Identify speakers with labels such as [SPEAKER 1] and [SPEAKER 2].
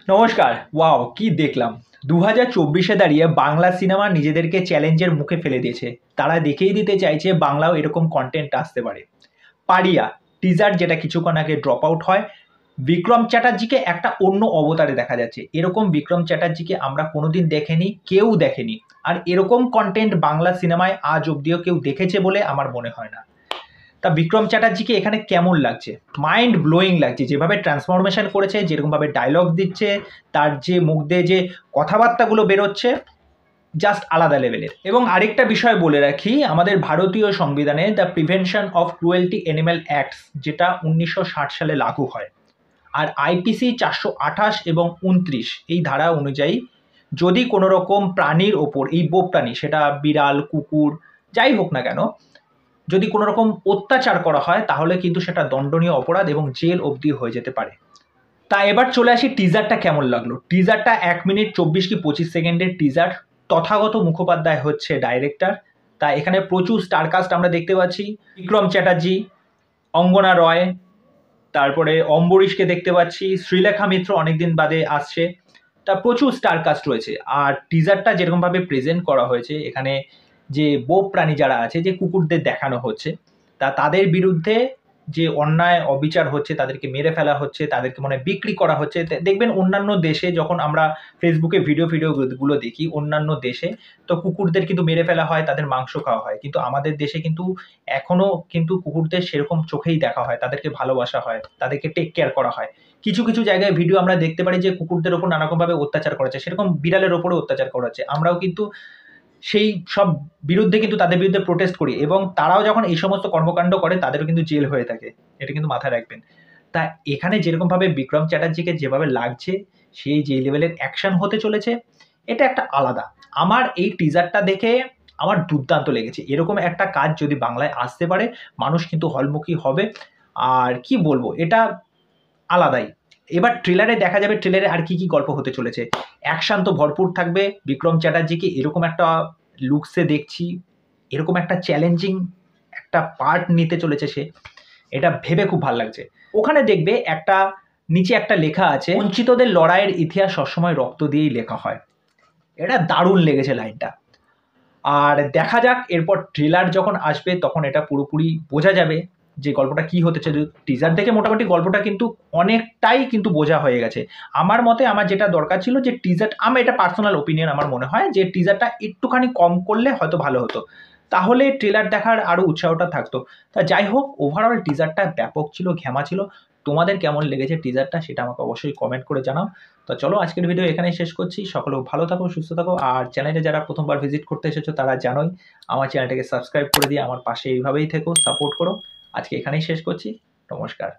[SPEAKER 1] নমস্কার। ওয়াও! কি দেখলাম! ২০২৪ দাঁড়িয়ে বাংলা সিনেমা নিজেদেরকে চ্যালেঞ্জের মুখে ফেলে দিয়েছে। তারা দেখিয়ে দিতে চাইছে বাংলাও এরকম কনটেন্ট আসতে পারে। পারিয়া টিজার যেটা কিছুক্ষণ আগে ড্রপ আউট হয়, বিক্রম চ্যাটার্জিকে একটা অন্য অবতারে দেখা যাচ্ছে। এরকম বিক্রম চ্যাটার্জিকে আমরা কোনোদিন দেখিনি, কেউ দেখেনি। আর এরকম কনটেন্ট বাংলা সিনেমায় আজ অব্দিও কেউ দেখেছে বলে আমার মনে হয় না। তা বিক্রম চ্যাটার্জিকে এখানে কেমন লাগছে? মাইন্ড ব্লোয়িং লাগছে। যেভাবে ট্রান্সফরমেশন করেছে, যেরকমভাবে ডায়লগ দিচ্ছে, তার যে মুখ দিয়ে যে কথাবার্তাগুলো বেরোচ্ছে, জাস্ট আলাদা লেভেলের। এবং আরেকটা বিষয় বলে রাখি, আমাদের ভারতীয় সংবিধানে the prevention of cruelty animal acts, যেটা ১৯৬০ সালে লাগু হয়, আর আইপিসি ৪২৮ এবং ২৯ এই ধারা অনুযায়ী যদি কোনো রকম প্রাণীর ওপর, এই বোপ প্রাণী, সেটা বিড়াল, কুকুর, যাই হোক না কেন, যদি কোনো রকম অত্যাচার করা হয় তাহলে কিন্তু সেটা দণ্ডনীয় অপরাধ এবং জেল অবধি হয়ে যেতে পারে। তা এবার চলে আসি টিজারটা কেমন লাগলো। টিজারটা ১ মিনিট ২৪ কি ২৫ সেকেন্ডের টিজার। তথাগত মুখোপাধ্যায় হচ্ছে ডাইরেক্টর। তা এখানে প্রচুর স্টারকাস্ট আমরা দেখতে পাচ্ছি। বিক্রম চ্যাটার্জি, অঙ্গনা রয়, তারপরে অম্বরীশকে দেখতে পাচ্ছি, শ্রীলেখা মিত্র অনেকদিন বাদে আসছে। তা প্রচুর স্টারকাস্ট রয়েছে। আর টিজারটা যেরকমভাবে প্রেজেন্ট করা হয়েছে, এখানে যে বোপ প্রাণী যারা আছে, যে কুকুরদের দেখানো হচ্ছে, তা তাদের বিরুদ্ধে যে অন্যায় অবিচার হচ্ছে, তাদেরকে মেরে ফেলা হচ্ছে, তাদেরকে মনে হয় বিক্রি করা হচ্ছে। দেখবেন অন্যান্য দেশে যখন আমরা ফেসবুকে ভিডিওগুলো দেখি, অন্যান্য দেশে তো কুকুরদের কিন্তু মেরে ফেলা হয়, তাদের মাংস খাওয়া হয়। কিন্তু আমাদের দেশে কিন্তু এখনো কিন্তু কুকুরদের সেরকম চোখেই দেখা হয়, তাদেরকে ভালোবাসা হয়, তাদেরকে টেক কেয়ার করা হয়। কিছু কিছু জায়গায় ভিডিও আমরা দেখতে পারি যে কুকুরদের ওপর নানারকমভাবে অত্যাচার করা হচ্ছে, সেরকম বিড়ালের ওপরে অত্যাচার করা হচ্ছে। আমরাও কিন্তু সেই সব বিরুদ্ধে কিন্তু তাদের বিরুদ্ধে প্রোটেস্ট করি, এবং তারাও যখন এই সমস্ত কর্মকাণ্ড করে তাদেরও কিন্তু জেল হয়ে থাকে। এটা কিন্তু মাথায় রাখবেন। তা এখানে যেরকমভাবে বিক্রম চ্যাটার্জিকে যেভাবে লাগছে, সেই যে লেভেলের অ্যাকশন হতে চলেছে, এটা একটা আলাদা। আমার এই টিজারটা দেখে আমার দুর্দান্ত লেগেছে। এরকম একটা কাজ যদি বাংলায় আসতে পারে, মানুষ কিন্তু হলমুখী হবে। আর কি বলবো, এটা আলাদাই। এবার ট্রেলারে দেখা যাবে ট্রেলারে আর কি কি গল্প হতে চলেছে। অ্যাকশন তো ভরপুর থাকবে। বিক্রম চ্যাটার্জিকে এরকম একটা লুকসে দেখছি, এরকম একটা চ্যালেঞ্জিং একটা পার্ট নিতে চলেছে সে, এটা ভেবে খুব ভালো লাগছে। ওখানে দেখবে একটা নিচে একটা লেখা আছে, বঞ্চিতদের লড়াইয়ের ইতিহাস সবসময় রক্ত দিয়েই লেখা হয়। এটা দারুণ লেগেছে লাইনটা। আর দেখা যাক এরপর ট্রেলার যখন আসবে তখন এটা পুরোপুরি বোঝা যাবে যে গল্পটা কি হতে চলেছে। টিজার দেখে মোটামুটি গল্পটা কিন্তু অনেকটাই কিন্তু বোঝা হয়ে গেছে। আমার মতে আমার যেটা দরকার ছিল যে টিজার, আমার এটা পার্সোনাল ওপিনিয়ন, আমার মনে হয় যে টিজারটা একটুখানি কম করলে হয়তো ভালো হতো, তাহলে ট্রেলার দেখার আরও উৎসাহটা থাকতো। তা যাই হোক, ওভারঅল টিজারটা ব্যাপক ছিল, ঘ্যামা ছিল। তোমাদের কেমন লেগেছে টিজারটা সেটা আমাকে অবশ্যই কমেন্ট করে জানাও। তো চলো, আজকের ভিডিও এখানেই শেষ করছি। সকলে ভালো থাকো, সুস্থ থাকো। আর চ্যানেলে যারা প্রথমবার ভিজিট করতে এসেছো তারা জানোই, আমার চ্যানেলটাকে সাবস্ক্রাইব করে দিয়ে আমার পাশে এইভাবেই থেকো, সাপোর্ট করো। আজকে এখানেই শেষ করছি। নমস্কার।